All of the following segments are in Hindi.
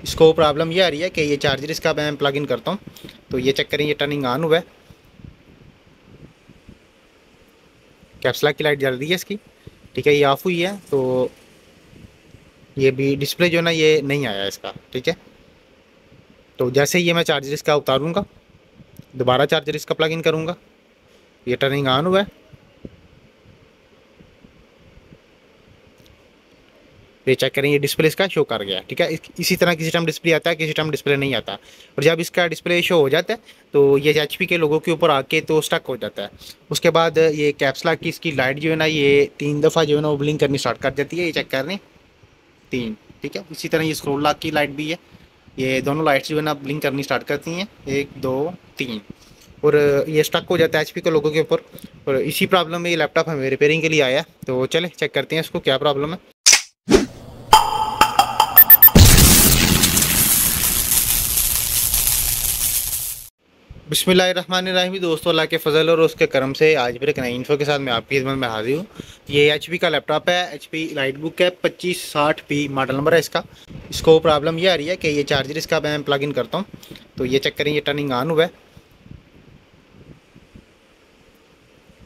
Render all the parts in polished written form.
इसको प्रॉब्लम ये आ रही है कि ये चार्जर इसका मैं प्लग इन करता हूँ तो ये चेक करें, ये टर्निंग ऑन हुआ है, कैप्स लॉक की लाइट जल रही है इसकी, ठीक है। ये ऑफ हुई है तो ये भी डिस्प्ले जो है ना ये नहीं आया इसका, ठीक है। तो जैसे ही ये मैं चार्जर इसका उतारूँगा, दोबारा चार्जर इसका प्लग इन करूँगा, ये टर्निंग ऑन हुआ है, ये चेक करें, ये डिस्प्ले इसका शो कर गया, ठीक है। इसी तरह किसी टाइम डिस्प्ले आता है, किसी टाइम डिस्प्ले नहीं आता। और जब इसका डिस्प्ले शो हो जाता है तो ये एचपी के लोगों के ऊपर आके तो स्टक हो जाता है। उसके बाद ये कैप्स लॉक की इसकी लाइट जो है ना ये 3 दफ़ा जो है ना वो ब्लिंक करनी स्टार्ट कर देती है, ये चेक कर रहे हैं 3, ठीक है। इसी तरह ये स्क्रोल लॉक की लाइट भी है, ये दोनों लाइट्स जो है ना ब्लिंक करनी स्टार्ट करती हैं, 1 2 3, और ये स्टक हो जाता है एचपी के लोगों के ऊपर। और इसी प्रॉब्लम में ये लैपटॉप हमें रिपेयरिंग के लिए आया, तो चले चेक करते हैं इसको क्या प्रॉब्लम है। बिस्मिल्लाहिर्रहमानिर्रहीम। दोस्तों, अल्लाह के फजल और उसके करम से आज फिर एक नई इन्फो के साथ मैं आपकी खिदमत में हाजिर हूँ। ये एचपी का लैपटॉप है, एचपी लाइटबुक है, 2560p मॉडल नंबर है इसका। इसको प्रॉब्लम ये आ रही है कि ये चार्जर इसका मैं प्लग इन करता हूँ तो ये चेक करें, ये टर्निंग ऑन हुआ है,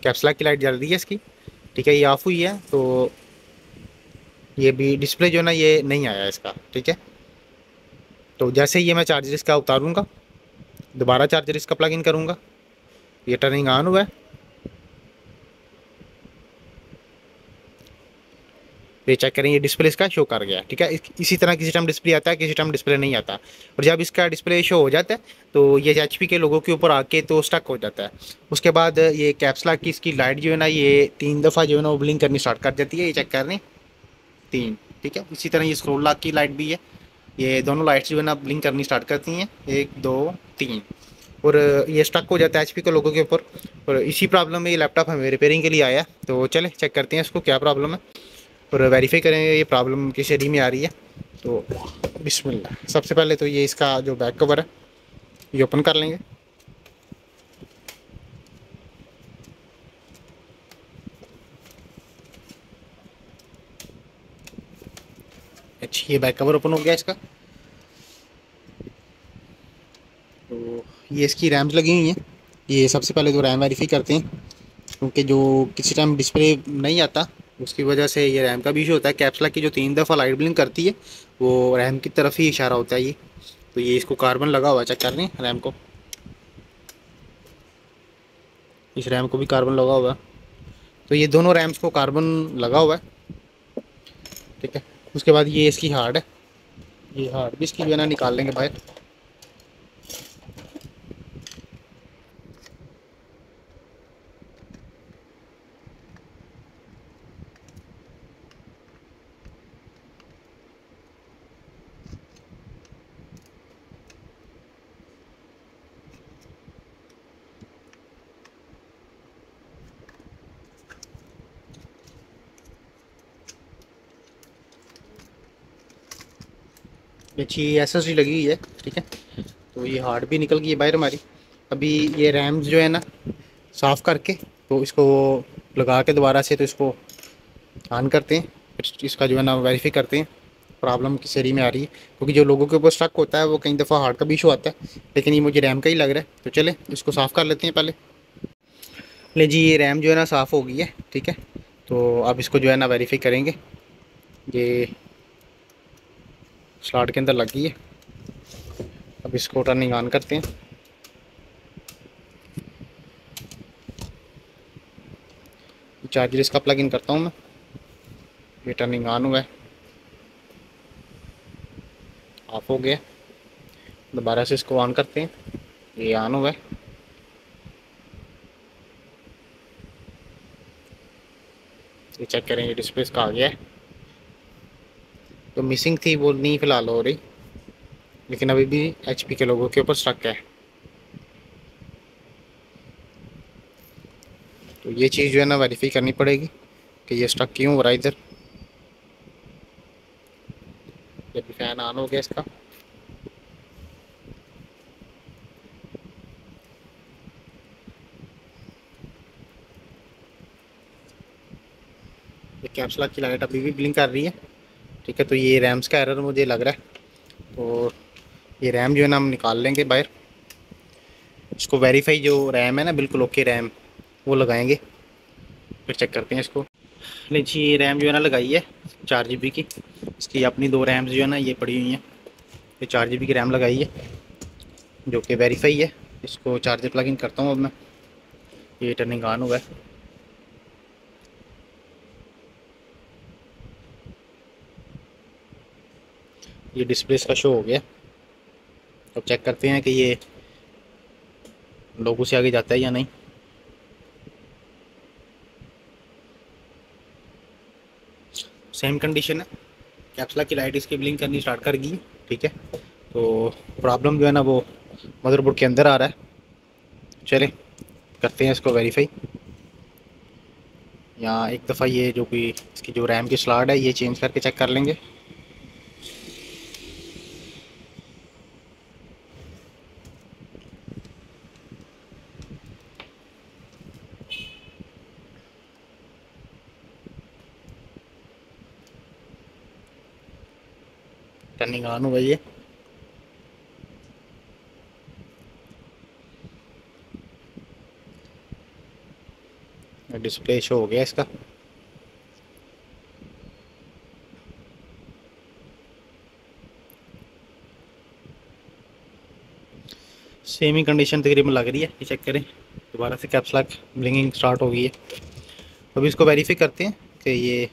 कैप्स लॉक की लाइट जल रही है इसकी, ठीक है। ये ऑफ हुई है तो ये भी डिस्प्ले जो है ना ये नहीं आया इसका, ठीक है। तो जैसे ही ये मैं चार्जर इसका उतारूँगा, दोबारा चार्जर इसका प्लग इन करूँगा, ये टर्निंग ऑन हुआ है, ये चेक करें, ये डिस्प्ले इसका शो कर गया, ठीक है। इसी तरह किसी टाइम डिस्प्ले आता है, किसी टाइम डिस्प्ले नहीं आता। और जब इसका डिस्प्ले शो हो जाता है तो ये एचपी के लोगों के ऊपर आके तो स्टक हो जाता है। उसके बाद ये कैप्स लॉक की इसकी लाइट जो है ना ये 3 दफ़ा जो है ना वो ब्लिंक करनी स्टार्ट कर देती है, ये चेक कर रहे हैं 3, ठीक है। इसी तरह ये स्क्रोल लॉक की लाइट भी है, ये दोनों लाइट्स जो है ना ब्लिंक करनी स्टार्ट करती हैं, 1 2 3, और ये स्टक हो जाता है एचपी के लोगों के ऊपर। और इसी प्रॉब्लम में ये लैपटॉप हमें रिपेयरिंग के लिए आया, तो चले चेक करते हैं इसको क्या प्रॉब्लम है और वेरीफाई करेंगे ये प्रॉब्लम किस एरिया में आ रही है। तो बिस्मिल्लाह, सबसे पहले तो ये इसका जो बैक कवर है ये ओपन कर लेंगे। अच्छा, ये बैक कवर ओपन हो गया इसका। तो ये इसकी रैम्स लगी हुई हैं, ये सबसे पहले तो रैम वेरीफाई करते हैं, क्योंकि जो किसी टाइम डिस्प्ले नहीं आता उसकी वजह से ये रैम का भी इशू होता है। कैप्स लॉक की जो 3 दफ़ा लाइट ब्लिंक करती है वो रैम की तरफ ही इशारा होता है ये। तो ये इसको कार्बन लगा हुआ है, चेक कर रहे हैं रैम को, इस रैम को भी कार्बन लगा हुआ है। तो ये दोनों रैम्स को कार्बन लगा हुआ है, ठीक है। उसके बाद ये इसकी हार्ड है, ये हार्ड भी इसकी जो है ना निकाल लेंगे बाहर। अच्छी एसएसडी लगी हुई है, ठीक है। तो ये हार्ड भी निकल गई है बाहर हमारी। अभी ये रैम्स जो है ना साफ़ करके तो इसको लगा के दोबारा से तो इसको ऑन करते हैं, फिर इसका जो है ना वेरीफाई करते हैं प्रॉब्लम किस एरिया में आ रही है। क्योंकि जो लोगों के ऊपर स्टक होता है वो कई दफ़ा हार्ड का भी इशू आता है, लेकिन ये मुझे रैम का ही लग रहा है। तो चले इसको साफ़ कर लेते हैं पहले। ले जी, ये रैम जो है ना साफ़ हो गई है, ठीक है। तो अब इसको जो है ना वेरीफाई करेंगे, ये स्लॉट के अंदर लग गई है। अब इसको टर्निंग ऑन करते हैं, चार्जर इसका प्लग इन करता हूँ मैं, ये टर्निंग ऑन हुआ है, ऑफ हो गया। दोबारा से इसको ऑन करते हैं, ये ऑन हुआ है। ये चेक करें, ये डिस्प्ले इसका आ गया है। तो मिसिंग थी वो नहीं फ़िलहाल हो रही, लेकिन अभी भी एचपी के लोगों के ऊपर स्टक है। तो ये चीज़ जो है ना वेरीफाई करनी पड़ेगी कि ये स्टक क्यों हो रहा है इधर। ये भी फ़ैन ऑन हो गया इसका। ये कैप्स लॉक की लाइट अभी भी ब्लिंक कर रही है, ठीक है। तो ये रैम्स का एरर मुझे लग रहा है, तो ये रैम जो है ना हम निकाल लेंगे बाहर। इसको वेरीफाई जो रैम है ना, बिल्कुल ओके रैम, वो लगाएंगे, फिर चेक करते हैं इसको। लीजिए ये रैम जो है ना लगाई है 4 GB की। इसकी अपनी 2 रैम्स जो है ना ये पड़ी हुई हैं। ये 4 GB की रैम लगाई है जो कि वेरीफाई है। इसको चार्जर प्लग इन करता हूँ अब मैं। ये टर्निंग ऑन हुआ है। ये डिस्प्ले का शो हो गया। अब चेक करते हैं कि ये लोगों से आगे जाता है या नहीं। सेम कंडीशन है, कैप्सला की लाइट इसकी ब्लिंक करनी स्टार्ट कर गई। ठीक है, तो प्रॉब्लम जो है ना वो मदरबोर्ड के अंदर आ रहा है। चले करते हैं इसको वेरीफाई। या एक दफ़ा ये जो कोई इसकी जो रैम की स्लॉट है ये चेंज करके चेक कर लेंगे। टर्निंग ऑन हुआ ये। डिस्प्ले शो हो गया इसका। सेम ही कंडीशन तकरीबन लग रही है। ये चेक करें, दोबारा से कैप्स लॉक ब्लिंकिंग स्टार्ट हो गई है। अभी इसको वेरीफाई करते हैं कि ये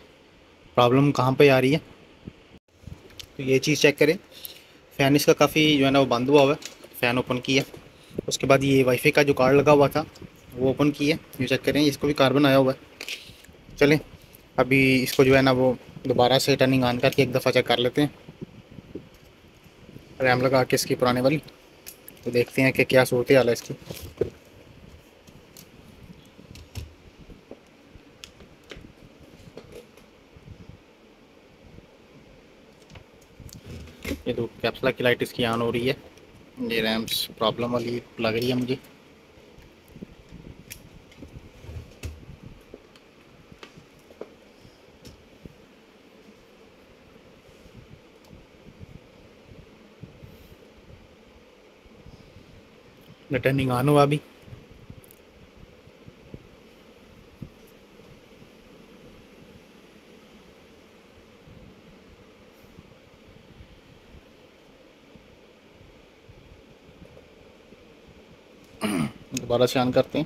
प्रॉब्लम कहाँ पे आ रही है। तो ये चीज़ चेक करें, फ़ैन इसका काफ़ी जो है ना वो बंद हुआ है। फ़ैन ओपन किया, उसके बाद ये वाईफाई का जो कार्ड लगा हुआ था वो ओपन किया। ये चेक करें, इसको भी कार्बन आया हुआ है। चलें अभी इसको जो है ना वो दोबारा से टर्निंग ऑन करके एक दफ़ा चेक कर लेते हैं, रैम लगा के इसकी पुराने वाली। तो देखते हैं कि क्या सूरत हाल है इसकी। ये तो कैप्सला की लाइट इसकी ऑन हो रही है। ये रैम्स प्रॉब्लम वाली लग रही है मुझे। टर्निंग ऑन हुआ अभी। दोबारा से ऑन करते हैं।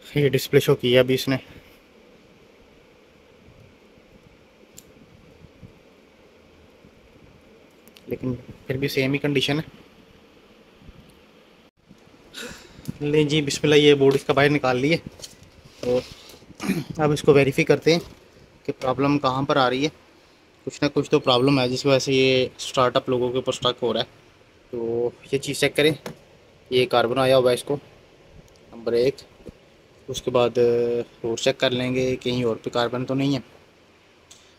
ये डिस्प्ले शो किया अभी इसने। लेकिन फिर भी सेम ही कंडीशन है। ले जी बिस्मिल्लाह, ये बोर्ड इसका बाहर निकाल लिए। तो अब इसको वेरीफाई करते हैं कि प्रॉब्लम कहाँ पर आ रही है। कुछ ना कुछ तो प्रॉब्लम है जिस वजह से ये स्टार्टअप लोगों के ऊपर स्टक हो रहा है। तो ये चीज़ चेक करें, ये कार्बन आया हुआ है इसको, नंबर 1। उसके बाद और चेक कर लेंगे कहीं और पे कार्बन तो नहीं है।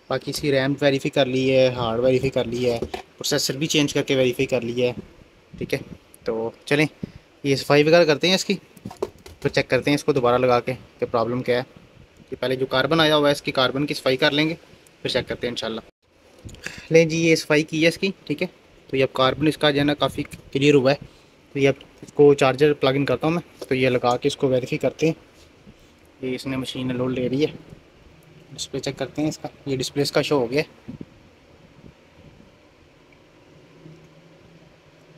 बाकी इसकी रैम वेरीफाई कर ली है, हार्ड वेरीफाई कर ली है, प्रोसेसर भी चेंज करके वेरीफाई कर लिया है। ठीक है, तो चलें ये सफाई वगैरह करते हैं इसकी, फिर चेक करते हैं इसको दोबारा लगा के कि प्रॉब्लम क्या है। कि पहले जो कार्बन आया हुआ है इसकी कार्बन की सफाई कर लेंगे, फिर चेक करते हैं इंशाल्लाह। लें जी ये सफाई की है इसकी। ठीक है, तो ये अब कार्बन इसका जो है ना काफ़ी क्लियर हुआ है। तो ये अब इसको चार्जर प्लग इन करता हूँ मैं। तो ये लगा के इसको वेरीफाई करते हैं। ये इसने मशीन लोड ले रही है। डिस्प्ले चेक करते हैं इसका। ये डिस्प्ले इसका शो हो गया।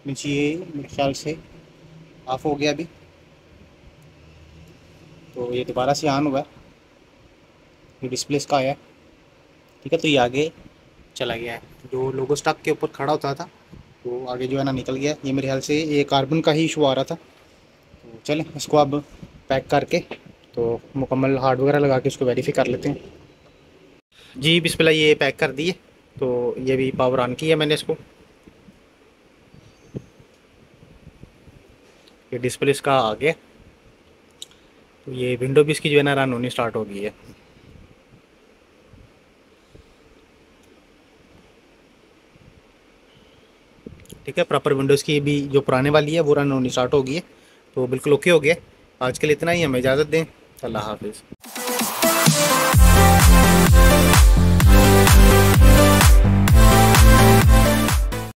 ये मेरे ख्याल से ऑफ हो गया अभी। तो ये दोबारा से ऑन हुआ है। ये डिस्प्ले इसका आया है। ठीक है, तो ये आगे चला गया है। जो लोगो स्टॉक के ऊपर खड़ा होता था वो आगे जो है ना निकल गया। ये मेरे ख्याल से ये कार्बन का ही इशू आ रहा था। तो चलें इसको अब पैक करके तो मुकम्मल हार्ड वगैरह लगा के इसको वेरीफाई कर लेते हैं। जी बिस्मिल्लाह, ये पैक कर दिए। तो ये भी पावर ऑन किया मैंने इसको। ये डिस्प्ले इसका आ गया। तो ये विंडो भी इसकी जो है ना रन होनी स्टार्ट हो गई है। ठीक है, प्रॉपर विंडोज़ की भी जो पुराने वाली है वो रन होनी स्टार्ट हो गई है। तो बिल्कुल ओके हो गया। आज के लिए इतना ही, हमें इजाज़त दें। अल्लाह हाफिज़।